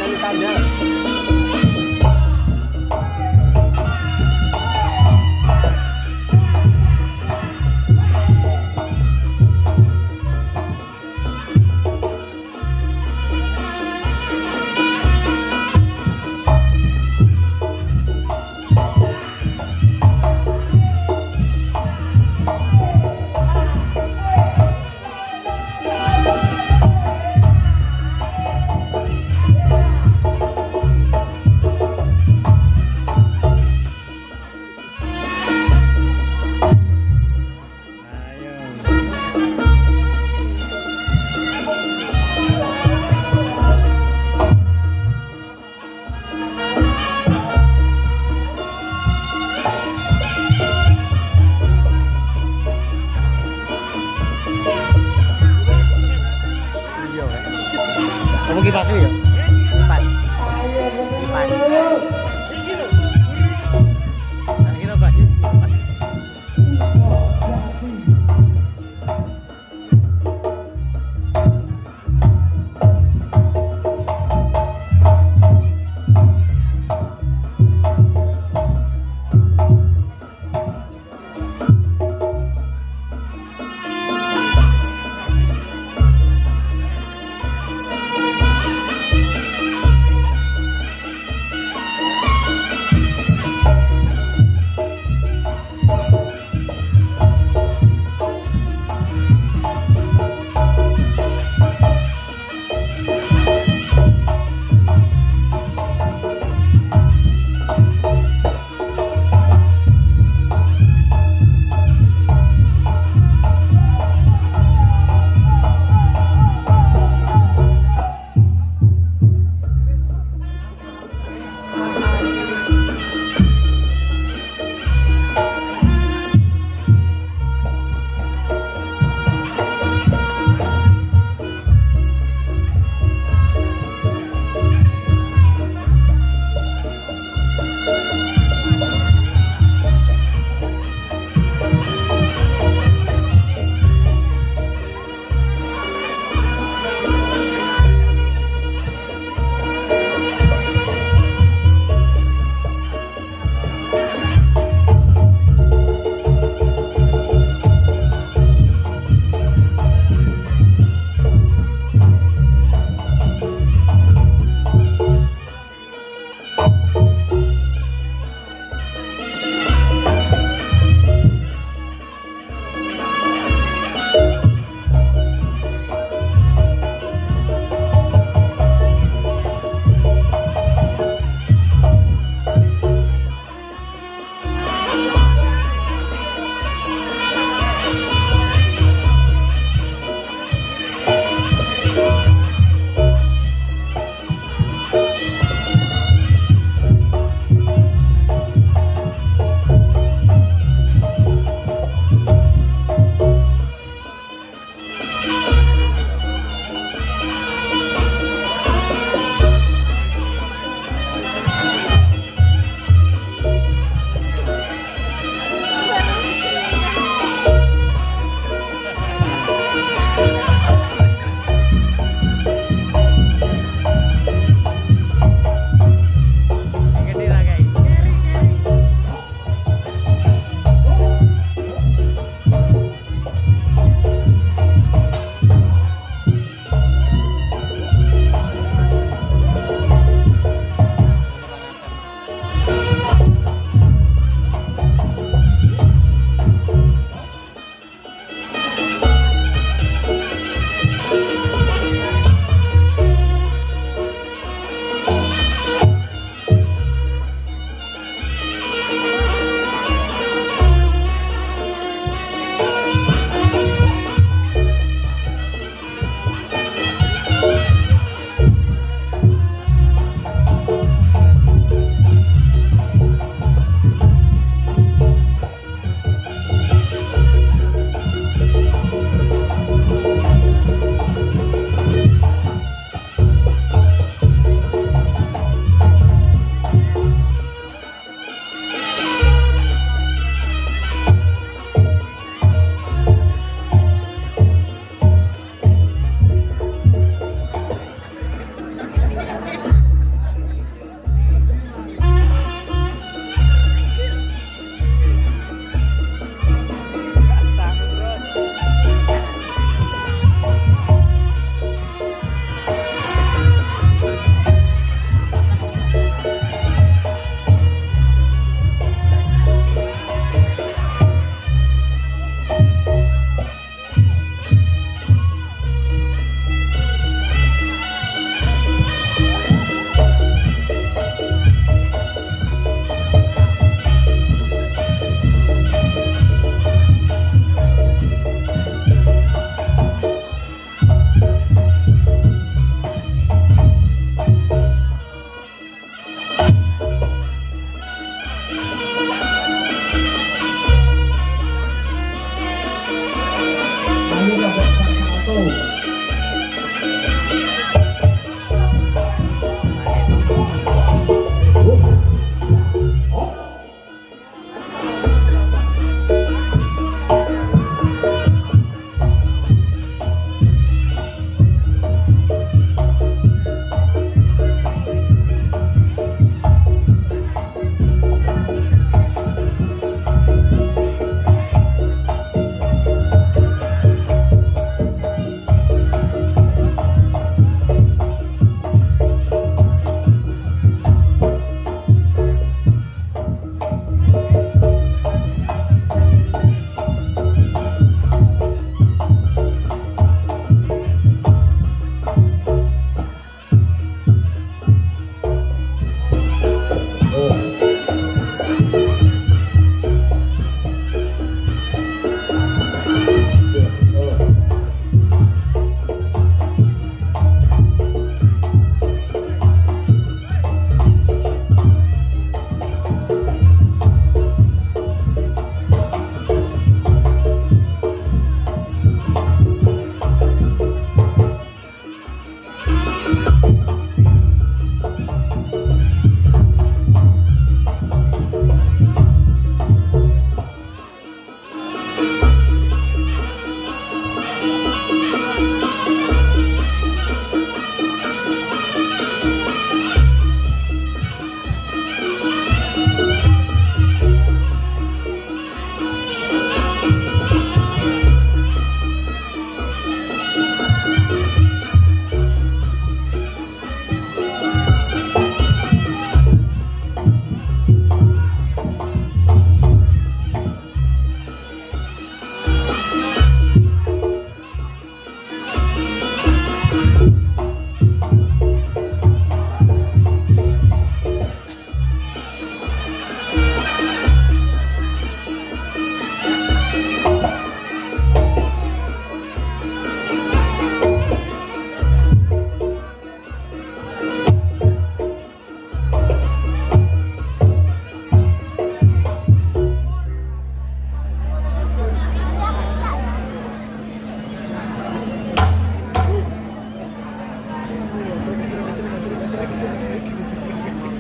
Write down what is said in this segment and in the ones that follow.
nyanyi tanda.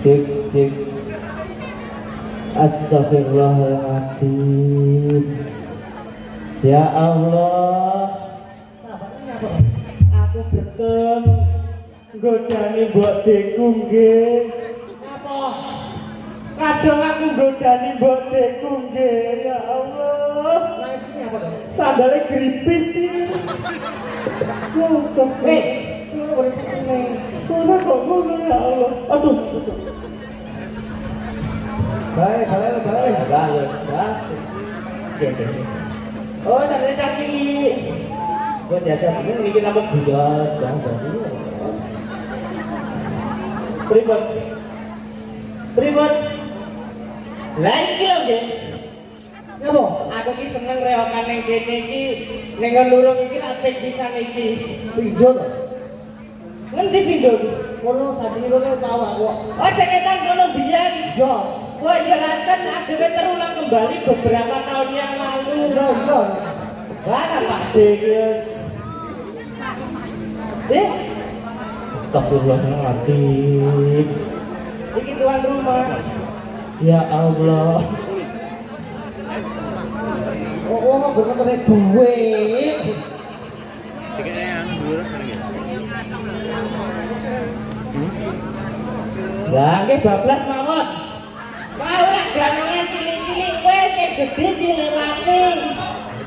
Cek cek. Astagfirullahaladzim. Ya Allah. Aku betul godani mbok deku nggih. Apa? Kadang aku godani mbok deku nggih. Ya Allah. Lah sini apa to? Sandale gripis sih. Ya astagfirullah. Ini boleh ketemu. Ora kok ngono ya Allah. Aduh. Baik. Oh, tadi kaki. Gua jasa ini bikin apa budak, jangan. Pribot. Lah iki lho, Nggih. Napa? Aku ki seneng reokan ning kene iki, ning lurung iki apik pisan iki. Pindho to? Ngendi pindho? Kono sadine kono tau aku. Oh, sing etan kono biyen. Yo. Wah, jelaskan adewe terulang kembali beberapa tahun yang lalu. Iya. Mana Pak Dekius? Astagfirullahaladzim. Ini tuan rumah. Ya Allah. Oh, mau berkata duit. Tiketnya yang dulu lagi. Lah, nggih bablas mawon. Mau ora ganongan cilik-cilik kowe sing gedhe dilewati.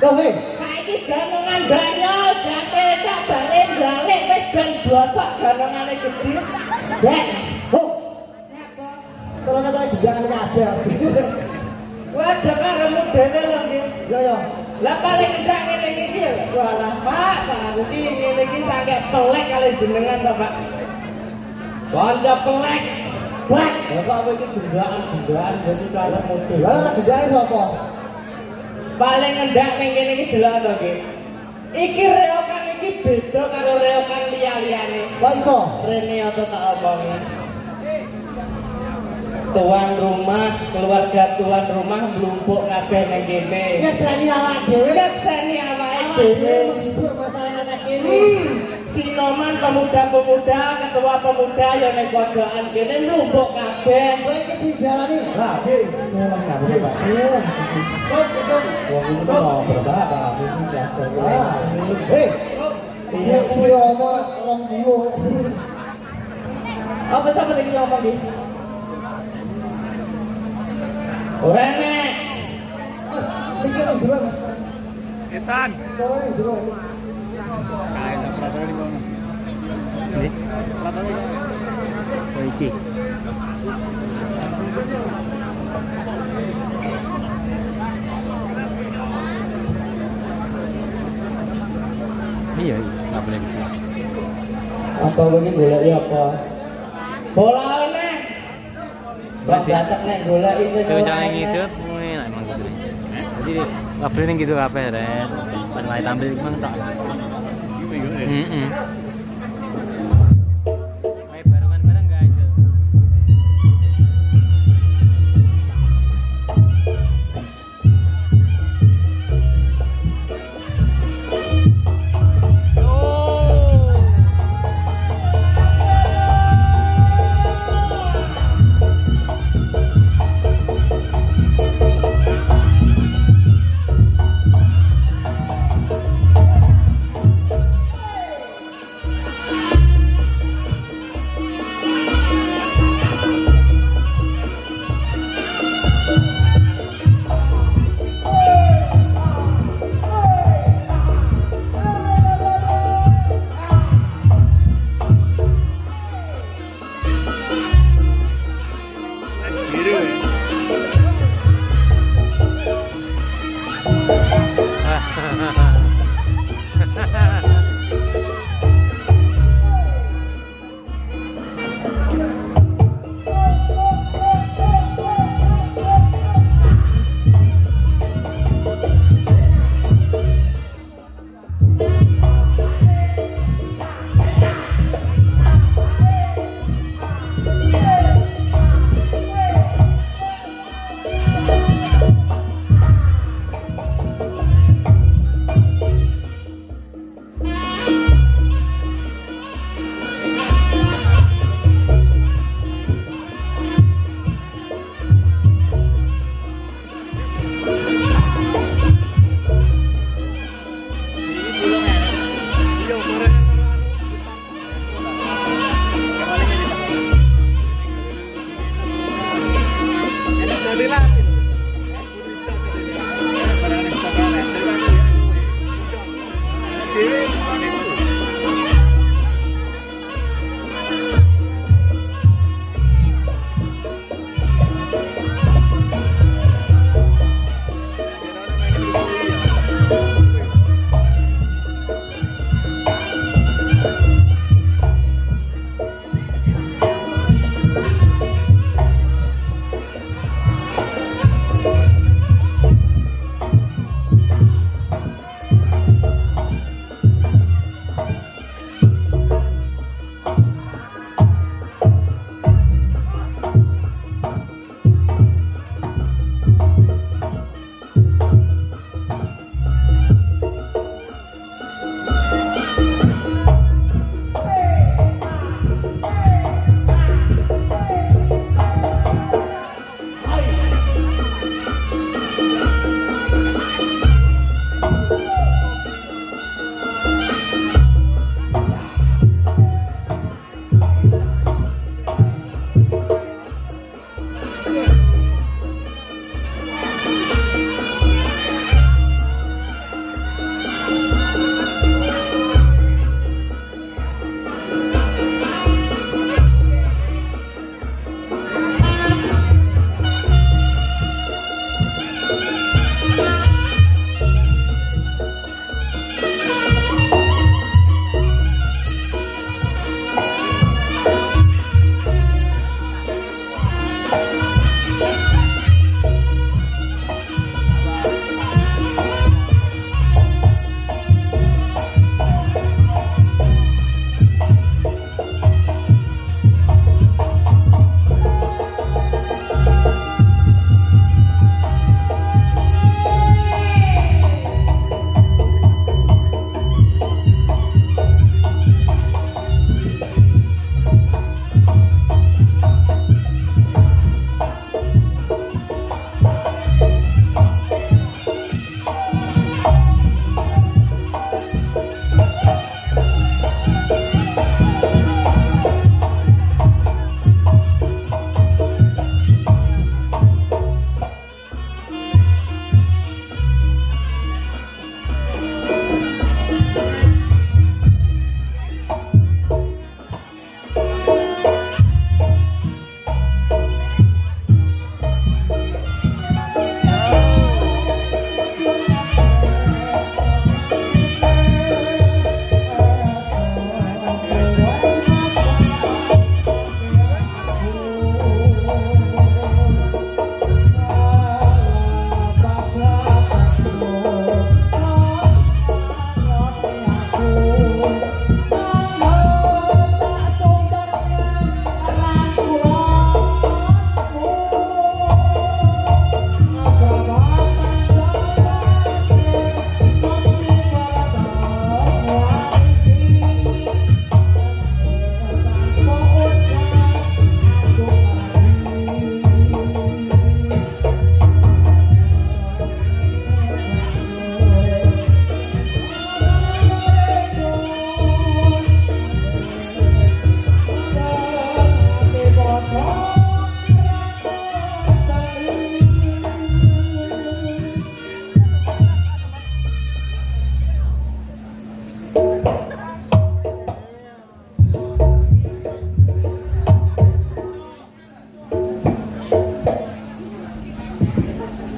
Kowe saiki ganongan banyo jate tak balik wis ben blosok ganongane gedhe. Dek. Oh. Napa? Terus kok dijangan kabeh. Wah, jakaremu dhewe lho nggih. Yo. Lah paling enggak ngene iki lho. Walah, Pak, iki ngene iki sange pelek kali jenengan to, Pak. Kanca pelek. Wah, bapak iki gendaan jadi kaya model. Lah gendane sapa? Paling ngendak ning kene iki delok to, Nggih. Iki reokan iki beda karo reokan liya-liyane. Kok iso? Rene atau tak omongi. Tuan rumah, keluarga tuan rumah mlumpuk kabeh ning kene. Ngeseni awake dhewe. Ngeseni awake dhewe menghibur masalah anak kene. Sinoman pemuda-pemuda, ketua pemuda yang ning pojokan kene mlumpuk kabeh. Kowe iki dijalani. Ha, nggih. Nyuwun kabeh, Pak. Wong iki ora berbahaya, Pak. Iki jatuh. Hei. Iya, kuwi omong 20. Apa sampe iki ngomong iki? Ora nek. Mas, iki lho jero. Etan. Jero. Kain peraturan di mana? Ini peraturan. Oh iki. Iya, nggak boleh gitu. Apa begini golek ya apa? Bola nek. Bak datak nek golek itu. Coba gitu, emang gitu. Jadi nggak boleh gitu kabeh, Ren. Pas mulai tampil memang tak. Bareng-bareng guys.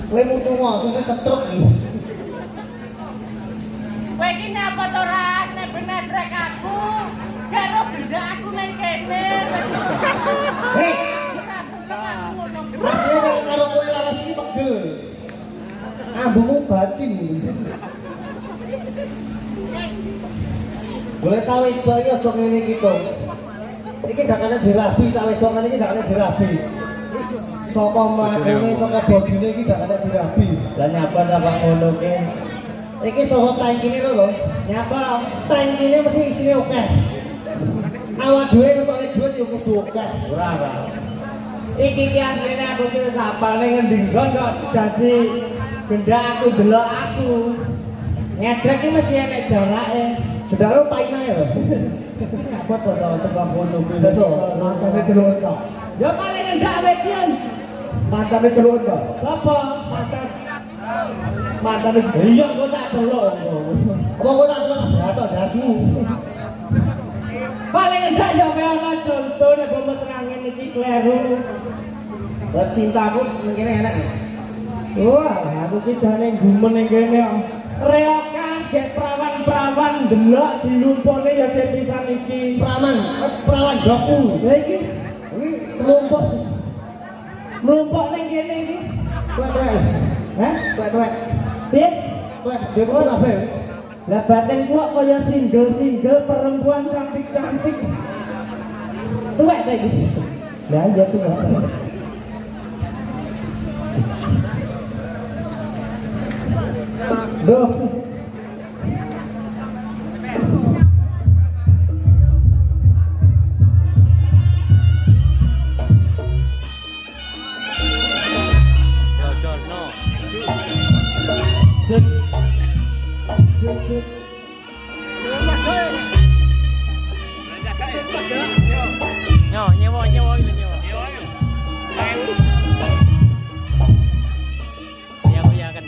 Kowe mutu ngomong setruk iki. Kowe iki nyapa to ora nebrek aku. Karo benda aku nang kene. Hei, seneng aku ngono. rasane karo kowe laras iki pegel. Ambumu bacin. Boleh cawe itu aja aja ngene iki to. Iki gak kena dirabi, cawe itu kan iki gak kena dirabi. Saka makune saka bogine iki gak kena dirabi. Lah nyapa ta Pak ngono ki? Iki soho tangkine lho. Nyapa? Tangkine mesti isine akeh. Awak dhewe ketokne dhuwit yo kudu akeh. Ora, Pak. Iki ki asline aku ki wis hafal ning endi nggon kok dadi benda aku delok aku. Ngedrek iki mesti enek jarake. Sedaro painae lho. Apa to tebak ngono ki? Besok, makane delok tok. Ya paling enggak wekian. Mantane delok to. Sapa? Mantane iya kok tak delok. Apa kok tak delok? Dato dasu. Paling enggak ya ana contoh nek mbok terangin iki kleru. Cintaku ngene enak. Wah, aku ki jane gumen ning kene kok. Reokan gek perawan-perawan delok dilumpone ya sing pisan iki. Perawan doku. Lha iki mlumpuk. Mlumpuk ning kene iki. Tuwek-tuwek. Hah? Tuwek-tuwek. Piye? Tuwek, dhewe kabeh. Lah batin kuwi kaya single-single perempuan cantik-cantik. Tuwek ta iki. Lah iya tuwek. Duh. Nyewa nyewa. Ya kan.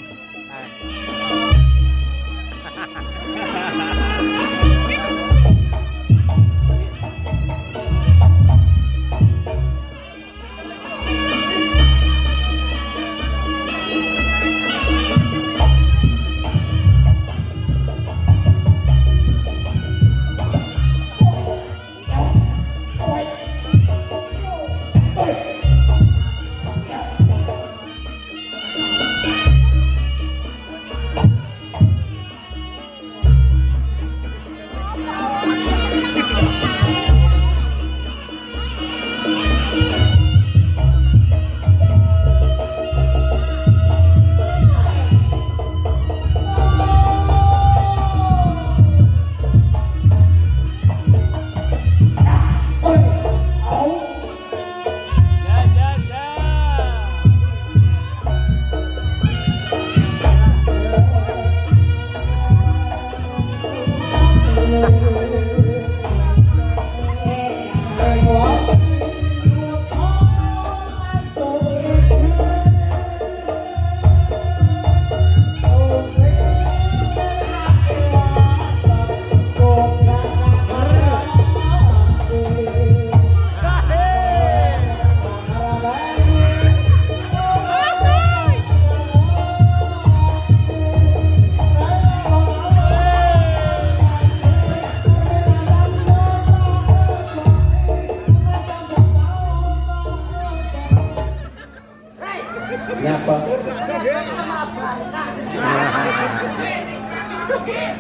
Nyapa?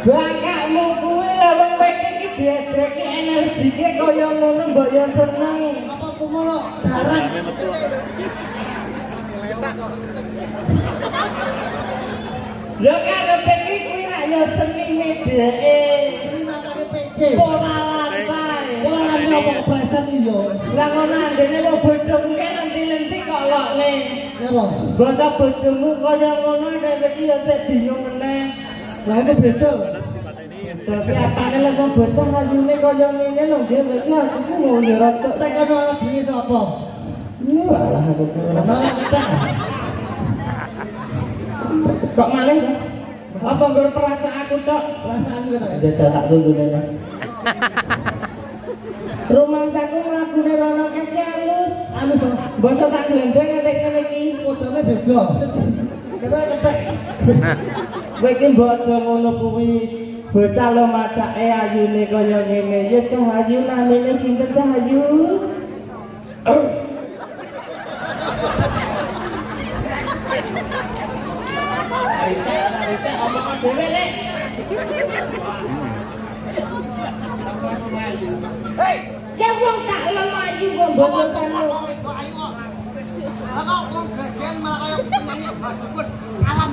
Bangkamu kuwi lha wong iki diadreki energike kaya ngono mbok ya seneng. Apa kumono? Jarang. Lha karepe iki kuwi ra ya senine dheke. Seni makane PC. Ora lantai. Ora apa preset iki yo. Lah ngono andene wong bojomu kan nanti-nanti kok lokne. Napa? Basa bojomu kaya ngono dhek iki ya sik bingung meneh. Lah itu beda. Tapi apane lek wong bocah ayune kaya ngene lho nggih iki aku ngono rotok. Tak ono jenenge sapa? Ini walah aku ora Malah kita. kok malih to? Apa nggur perasaanku tok? Perasaan kita. Jajal tak tuntune. Rumangsaku mlakune rono kene alus. Alus. Basa tak glendeng nek ngene iki. Kodone beda. Kita ketek. Kowe iki mbok aja ngono kuwi. Bocah lo macake ayune kaya ngene. Ya Cahayu namine sinten Cahayu? Omongan dhewe nek. Hei, ya wong tak lemayu kok mbok sono. Aku wong gagal malah kaya penyanyi badukun alam.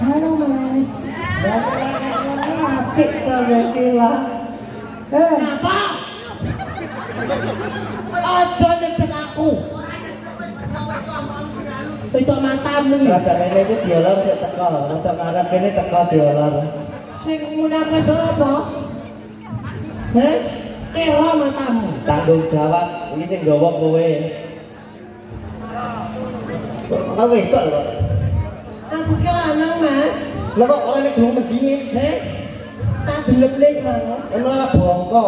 Halo Mas. Apik to iki lah. Apa? Aja nyebut aku. Itu matamu. Rada kene iki diolor sik teko, rada ngarep kene teko diolor. Sing munake apa? Heh? Kira matamu. Tanggung jawab iki sing nggawa kowe. Kok wedok lho. Aku ki lanang, Mas. Lah kok ora nek gelem menjingi? Heh. Tak delep-lep mau. Ora bongko.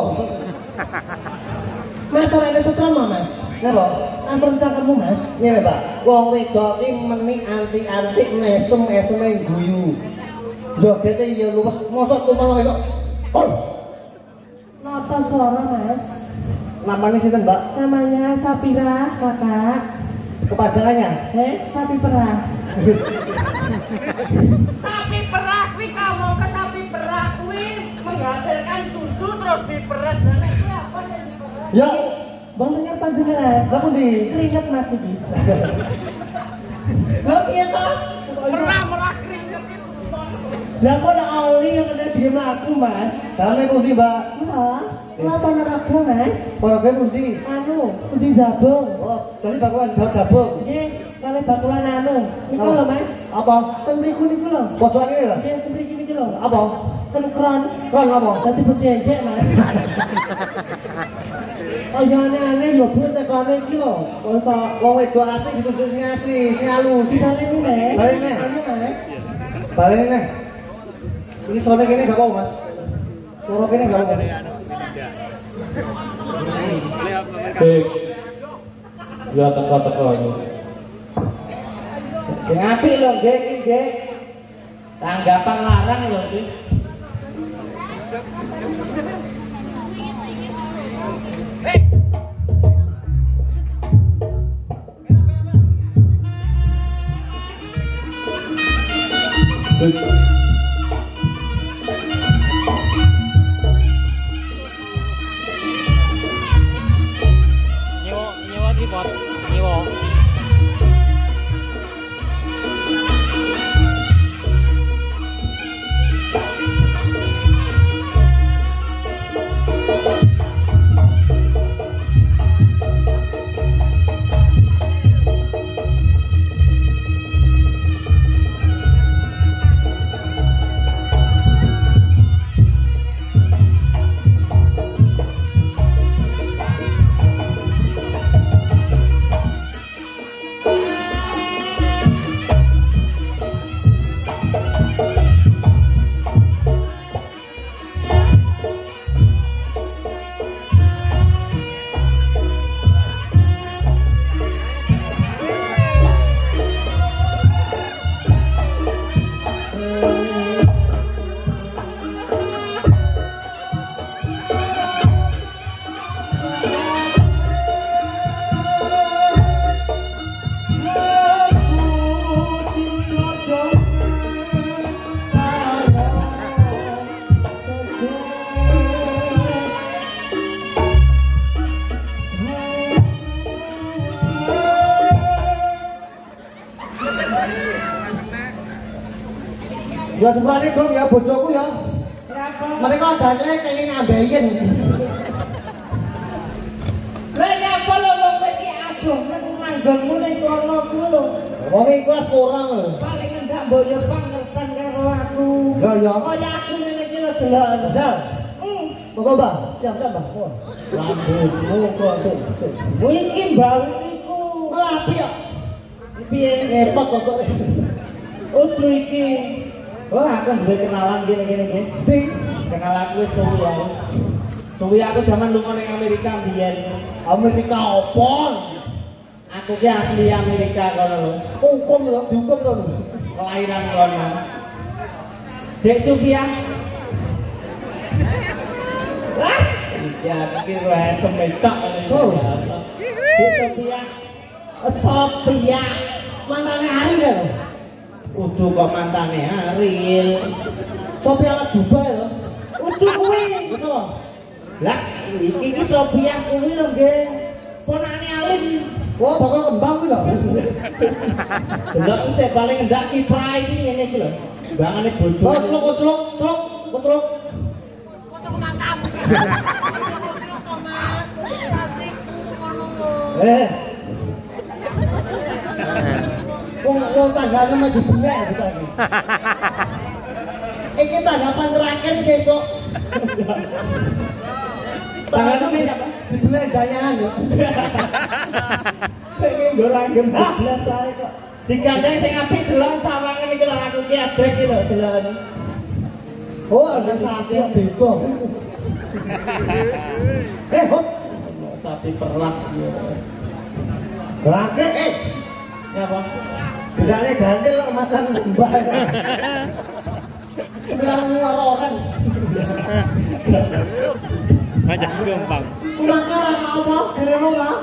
Mas ora ada setrama, Mas. Napa? Ampun cangkemmu, Mas. Ngene, Pak. Wong wedok ki meni antik-antik mesem-eseme guyu. Jogete ya luwes, mosok tumpang wedok. Oh. Napa suara, Mas? Namanya sinten, Mbak? Namanya Sapira, Kakak. Kepanjangannya? Sapi perah. Sapi perah kuwi kamu ke sapi perah kuwi menghasilkan susu terus diperes. Lah iki apa yang diperes? Ya, Bahasanya panjenengan. lha pundi? Keringet Mas iki. Lha piye to? Merah-merah keringet itu. Lah kok ada oli yang kena diem aku, Mas? Daleme pundi, Mbak? Hah? Kenapa neraga, Mas? Paraga pundi? Anu, pundi jabung. Oh, dari bakulan daun jabung. Nggih, kali bakulan anu. Niku lho, Mas. Apa? Ten mriku niku lho. Pojokan ini lho. Nggih, ten mriki niki lho. Apa? Ten kron. Kon apa? Dadi bejejek, Mas. Oh, ya aneh-aneh yo Bu tekane iki lho. Masa Wong wedok asli ditunjuk sing asli, sing halus. bisane ngene. Balik neh. Anu, Mas. Balik neh. Ini sore kene gak apa, Mas? Sore kene gak apa. Dik. Ya teko-teko iki. Sing apik lho, nggih iki nggih. Tanggapan larang lho iki. nyewa tripod nyewa Ya semprane dong ya bojoku ya. Mereka jane kenging ngambeien. Lah nyapa lho wong iki aduh nang manggonmu ning kono ku lho. Wong iki kelas kurang lho. Paling enggak mbok yo pangerten karo aku. Ya ya. Kaya aku ngene iki lho delok. Sal. Monggo, Mbak. Siap-siap, Mbak. Lambungmu kok sik. Iki bau iku. Melapi ya. Piye Ngepot kok. udu iki. Wah, aku duwe kenalan gini-gini iki. Ding. Kenal aku wis suwi ya. Suwi aku zaman lunga ning Amerika mbiyen. Amerika opo? Aku ki asli Amerika kono lho. Hukum lho, dihukum lho. Kelahiran kono. Dek Sufia. Wah, ya pikir wae semetok ngono. Dek Sufia. Sofia. Mantane hari lho. Udu kok mantane Ariel. Sopi ala jubah lho. Udu kuwi. Wis lho. Lah, iki Sofia kuwi lho nggih. Ponane Alin. Wah, bakal kembang kuwi lho. Delok sik paling ndak kiprah iki ngene iki lho. Bangane bojo. Oh, celuk. Wong tanggane maju benek kita iki. Iki tanggapan terakhir sesuk. Tanggane apa? Dibenek ganyangan yo. Pengen gorang gem 12 ae kok. Digandeng sing apik delok sawangen iki lho aku ki adrek iki lho delok. Oh, ada sapi yang beda. Hop. Sapi perlah. Bangke, Ya apa? bedane gantil kok masan mbah. Sekarang orang. Ngajak kumbang. Maka apa? Gereno lah.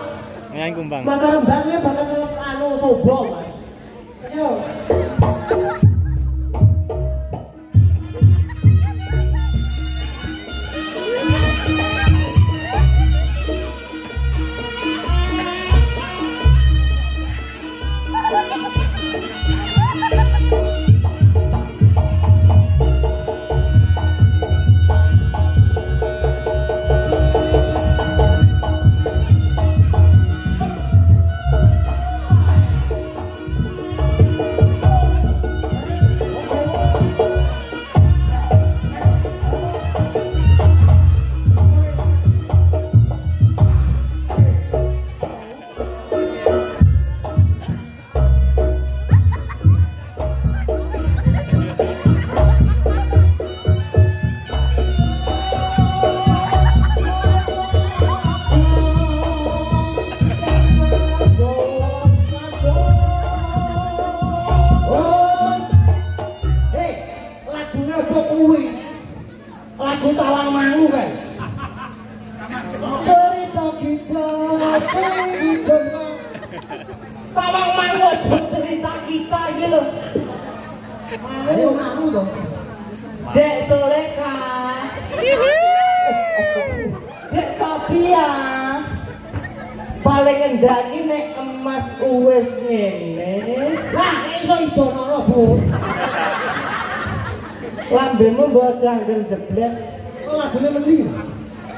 Ngain kumbang. Maka rembangnya bakal anu sobo, Mas. Ayo. Tawang mangu aja cerita kita iki lho. Ayo ngaku to. Dek Soleka. Dek Topia. Paling endah iki nek emas uwis ngene. Lah, iso idono, Bu. Lambemu mbok jangger jeblet. Lagune mending.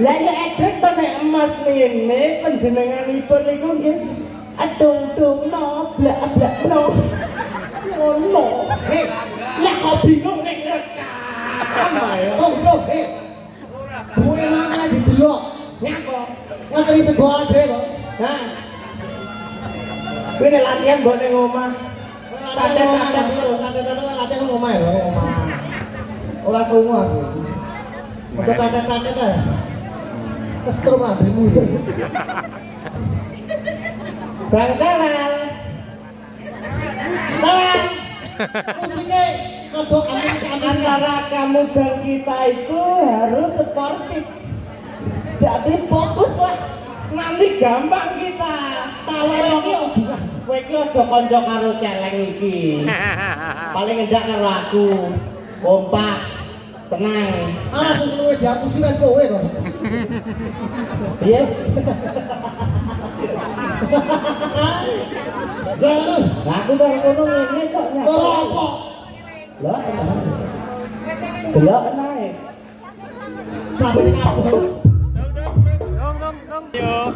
Lah ya edek to nek emas ngene panjenenganipun niku nggih atung-tung no, blak-blak no. Ngono. Hei, Lah kok bingung nek rekam ae. tunggu, hei. Kowe nang didelok. Nyapa? Ngateri sekolah dhewe kok. Hah? Kuwi nek latihan mbok ning omah. Latihan latihan ngomah ya, ngomah. Ora krungu aku. Ojo tatet-tatet ae. Kestrum ademu. Bang Tawal. Tawal. Musiknya kodok Antara kamu dan kita itu harus sportif. Jadi fokus lah. Nanti gampang kita. Tawal iki juga. Kowe iki aja kanca karo celeng iki. Paling enggak karo aku. Kompak. Tenang. Ah, sing luwih diapusi kan kowe kok. Iya. Lah aku karo ngono ngene kok nyapa. Ora apa. Lah. Delok nae. Sampe ning aku. Dong. Yo.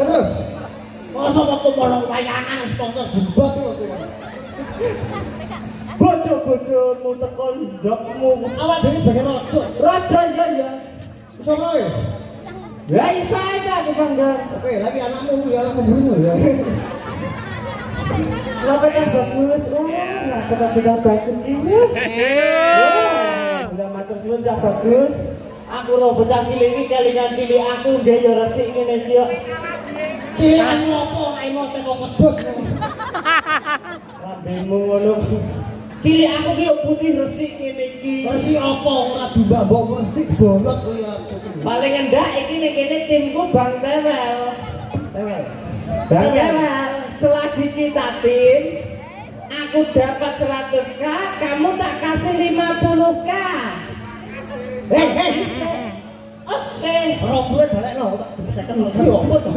Terus, masa waktu mau wayangan sponsor jembut itu. Bojo-bojomu teko ndokmu. Awak dhewe sebagai raja. Raja ya. Iso wae. Ya isa aja aku bangga. Oke, lagi anakmu ya anakmu burung ya. Kenapa kan bagus? Oh, nah kita bagus ini. alhamdulillah matur suwun Cak Bagus. Aku ro bocah cilik iki kelingan cilik aku nggih ya resik ngene iki yo. Cilik opo ae teko ngedus. Lambemu ngono. Cilik aku ki yo putih resik ngene iki. Resik opo ora mbok resik bolot kuwi aku. Paling endak iki ning kene timku Bang Tewel. Tewel. Bang Tewel, selagi kita tim aku dapat 100k, kamu tak kasih 50k. Oke. Rombone dalekno tak dipeseken lebih opo to.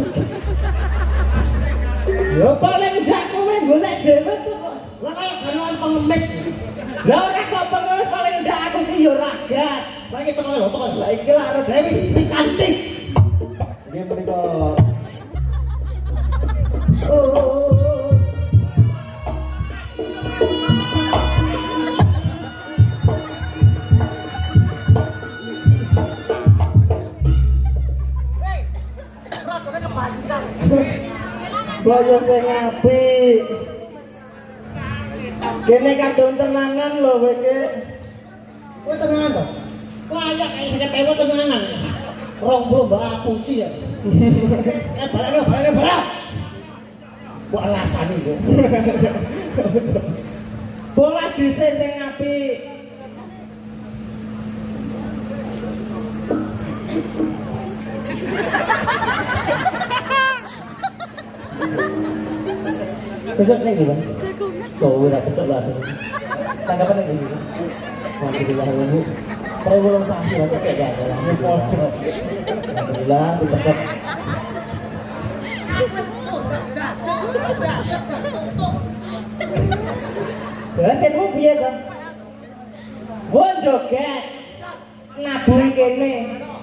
Ya paling enggak kowe golek dhewe tuh kok. Lah kaya ganuan pengemis. Lah ora kok pengemis paling enggak aku ki yo ragat. Lah iki teko lho, teko. Lah iki lak arep Wis dikanting. nggih menika. Oh. Boyo sing apik. Kene kadung tenangan lho kowe iki. Kowe tenangan to? Layak kaya sing ketewo tenangan. 20 mbak apusi ya. Balak. Kok alasane yo. Bola dhisik sing apik. Besok nih gimana? Kau udah betul lah. Tanggapan lagi gimana? Alhamdulillah ibu. Saya belum saksi nanti kayak gak ada lah. Alhamdulillah tetap. Terus kamu biar kan? Gua joget, nabui kene.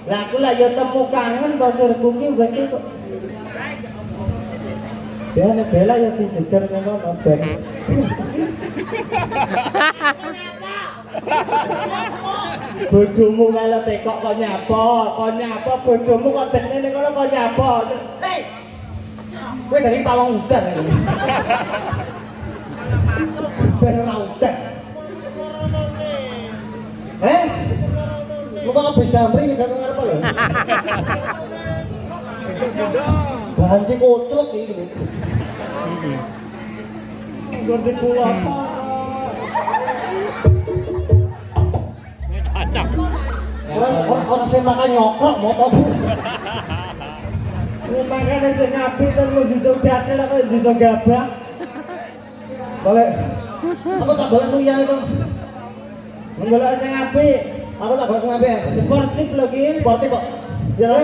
Lah aku lah yo temu kangen bosorku ki berarti kok. Dia nek bela yo dijejer ngono ben. Bojomu kalau tekok kok nyapa bojomu kok tekne ning kono kok nyapa. Hei. Kowe dari Palong Udan iki. Ben ora udan. Lu kok beda mri gak ngarep lho. Banci koclok iki lho. Ganti kula apa? Acak. Orang sing makan nyokrok moto. Ini makanya sing apik terus duduk jati lah kok duduk gabah. Balik. Aku tak boleh kuliah itu. Menggolek sing apik. Aku tak boleh ngapain. Sportif lho ki. Sportif kok. Ya.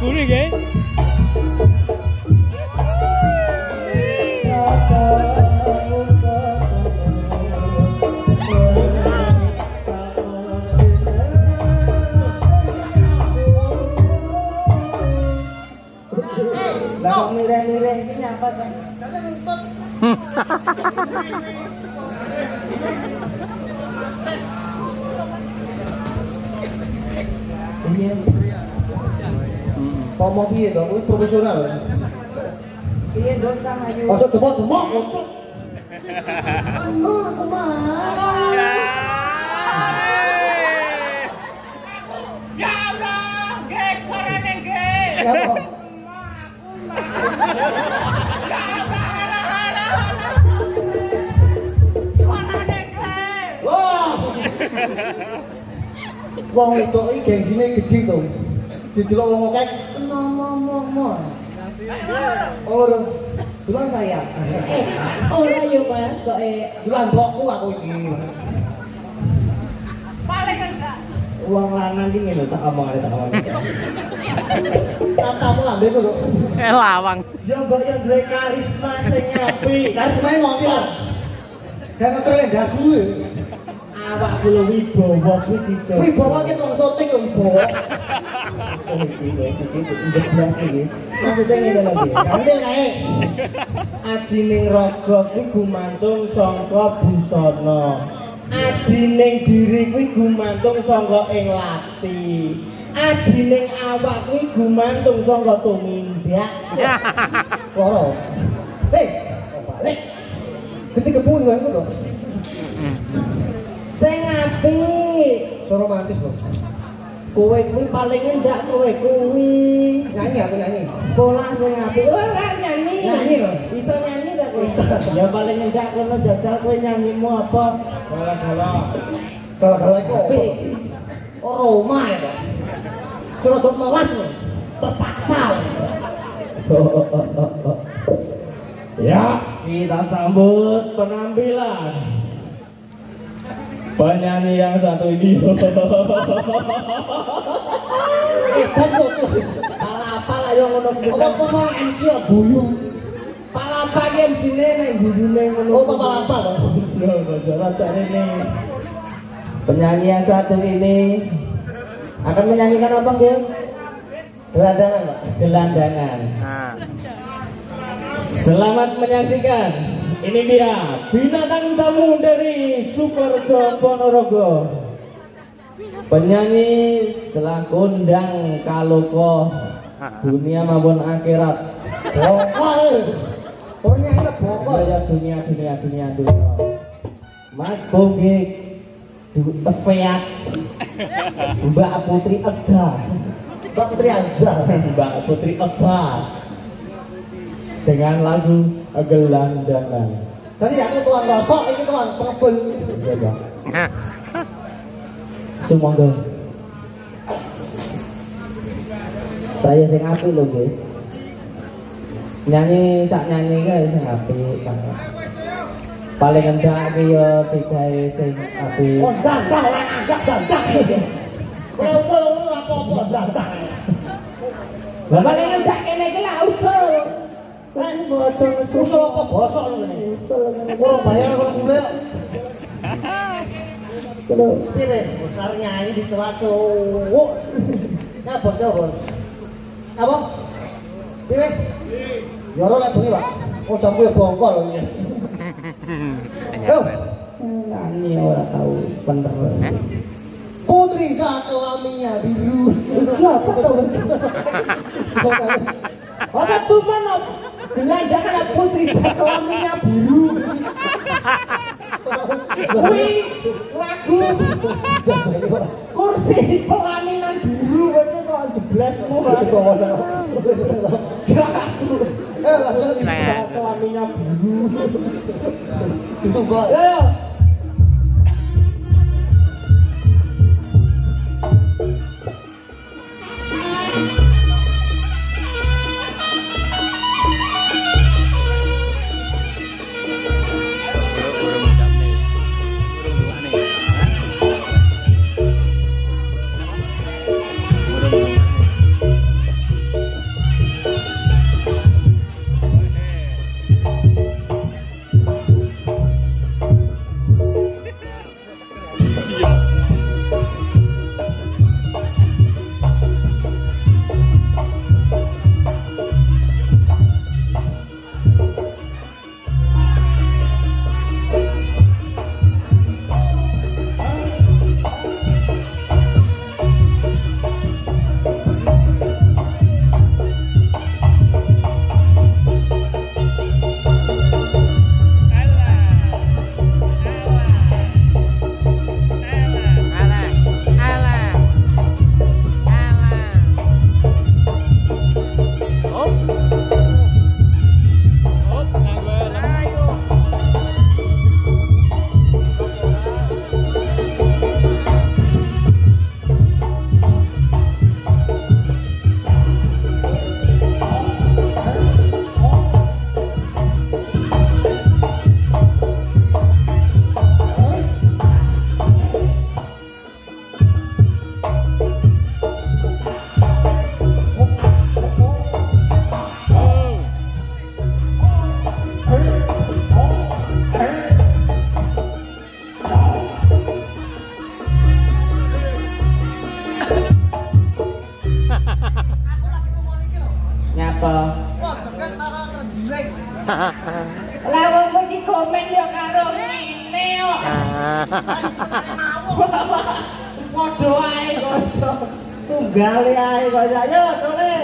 Kuning ya? Lah mireh-mireh iki nyapa kan? Pomo piye to? Kuwi profesional. Iya dong sama Ayu. Ojo demok-demok, ojo. Aku mah. Ya Allah, guys, suaranya guys. Kenapa? Wah. Wong itu gengsine gede to. Didelok wong akeh ngomong-ngomong. Ora. Dulang saya. Ora yo Mas, kok Dulang bokku aku iki. paling enggak. Uang lanang iki ngene tak omong. Tatamu lambe ku lho. Lawang. Ya mbak yang duwe karisma sing apik. Karismae motor. Gak ngetrek ndas kuwi. Awak kula wibawa kuwi gitu. Wibawa ki wong syuting lho wibawa. Maksudnya ngene lho. Gandeng kae. Ajining raga kuwi gumantung sangka busana. Ajining diri kuwi gumantung sangka ing lati. Ajining awak kuwi gumantung sangka tumindak. Loro. Hei, balik. Gede kebun lho iku lho. Sing apik. So romantis lho. Kowe kuwi paling endak kowe kuwi. Nyanyi aku nyanyi. Pola sing apik. Kowe kan nyanyi. Nyanyi lho. Iso nyanyi ta kowe? Iso. Ya paling endak kono jajal kowe nyanyimu apa? Gala-gala. Kalau iku Apik. oh Roma ya, Pak. Surat melas lho. Terpaksa. Ya, kita sambut penampilan penyanyi yang satu ini. Kan kok. Apa lah yang ngono kuwi. Apa mau MC buyu. Palapa ki MC-ne ning gurune ngono. Oh, palapa to. Ini penyanyi yang satu ini akan menyanyikan apa, Gil? Gelandangan, Pak. Gelandangan. Nah. Selamat menyaksikan. Ini dia bintang tamu dari Sukorejo Ponorogo. Penyanyi telah kondang kaloka dunia maupun akhirat. Bokol. Orangnya ini bokol. Ya dunia. Mas Bonggik, Tefiat, Mbak Putri Edja. Mbak Putri Azza. Mbak Putri Edja. Dengan lagu Gelandangan. Tadi aku tuan rosok, ini tuan pengebul. Iya, Bang. Sumangga. Saya sing apik lho, guys. Nyanyi sak nyanyi kae sing apik. Paling endak ki yo digawe sing apik. Oh, dandang orang agak dandang. Kalau apa-apa dandang. Lah paling endak kene iki lah usul. Kan bodong Usul apa bosok lu ini? Kurang bayar kalau mulai. Pilih, besar nyanyi di celah cowok. Ya bos, apa? Pilih. Yoro lek bengi, Pak. Oh, jamku ya bongkol lho ini. Yo. nyanyi ora tahu bener. Putri saat kelaminnya biru. Apa tuh mana? Gelandangan putri saat kelaminnya biru. Wih, lagu kursi pelaminan biru itu kok jeblesmu kelaminnya biru. Coba. Ayo. Lah wong iki komen yo karo ngene yo. Padha ae kok. Tunggal ae kok. Yo, Dole.